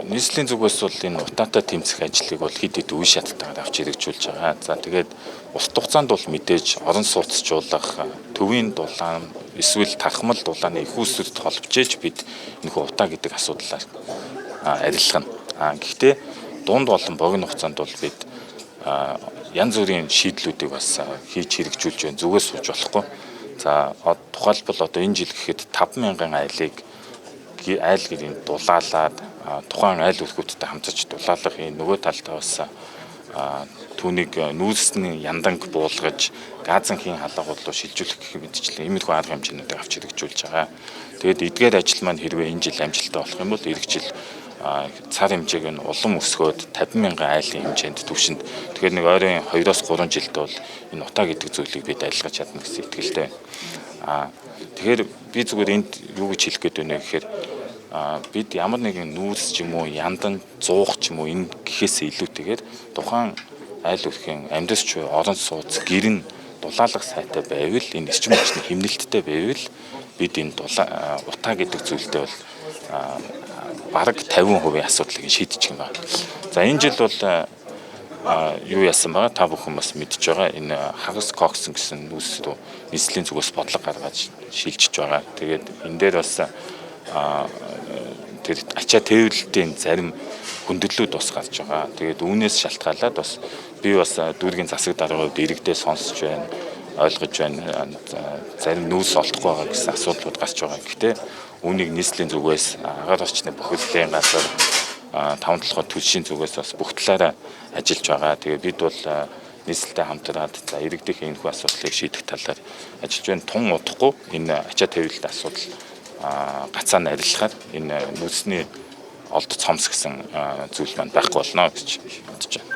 нийслэлийн зүгээс бол энэ утаатай тэмцэх ажлыг бол хэд хэд үе шаттайгаар авч хэрэгжүүлж байгаа. За тэгээд урт хугацаанд бол мэдээж орон сууцчлуулах, төвийн дулаан эсвэл тархмал дулааны их үүсвэрт холбожээж бид энэхүү утаа гэдэг асуудлаар арилгана. Гэхдээ дунд болон богино хугацаанд бол бид янз бүрийн шийдлүүдийг бас хийж хэрэгжүүлж байна. Зүгээс сууж болохгүй. За тухайлбал одоо энэ жил гэхэд 5,000 айлыг айл гэрийн дулаалаад тухайн айл өрхөдтэй хамтарч дулаалах нөгөө талдаа бас түүнийг нүүрсний янданг буулгаж газанхийн халаагууд руу шилжүүлэх гэх мэтчлэн иймэрхүү арга хэмжээнүүдийг авч хэрэгжүүлж байгаа. Тэгээд эдгээр ажил маань хэрвээ энэ жил амжилттай болох юм бол эх жил цар хэмжээг нь улам өсгөөд 50,000 айлын хэмжээнд түвшинд. Тэгэхээр нэг ойрын 2-3 жилд бол энэ утаа гэдэг зүйлийг бид арилгаж чадна гэсэн итгэлтэй байна. Тэгэхээр би зүгээр энд юу гэж хэлэх гээд байна гэхээр бид ямар нэгэн нүүрс ч юм уу, яндан, зуух ч юм уу энэ гэхээс илүүтэйгээр тухайн айл өрхийн амьдарч буй орон сууц гэр нь дулаалах сайтай байвал энэ эрчим хүчний хэмнэлттэй байвал бид энэ утаа гэдэг зүйлдээ бол бараг 50% асуудлыг шийдэж байгаа. За энэ жил бол юу яасан байгаа та бүхэн бас мэдж байгаа. Энэ хагас коксон гэсэн нүүрс рүү нийслэлийн зүгээс бодлого гаргаж шилжиж байгаа. Тэгээд энэ дээр бас тэр ачаа тээвэрлэлтийн зарим хүндрэлүүд бас гарч байгаа. Тэгээд үүнээс шалтгаалаад бас би бас дүүргийн засаг даргын хувьд иргэдээ сонсож байна, ойлгож байна. Зарим нүүрс олдохгүй байгаа гэсэн асуудлууд гарч байгаа. Гэхдээ үүнийг нийслэлийн зүгээс агаар орчны бүхэлдээ газар 5-7 төлшийн зүгээс бас бүх талаараа ажиллаж байгаа. Тэгээ бид бол нийслэлтэй хамтраад за иргэдийн энэхүү асуудлыг шийдэх талаар ажиллаж байна. Тун удахгүй энэ ачаа тээвэрлэлт асуудал гацаа нарилахаар энэ нүүрсний олдоц хомс гэсэн зүйл маань байхгүй болно гэж бодож байна.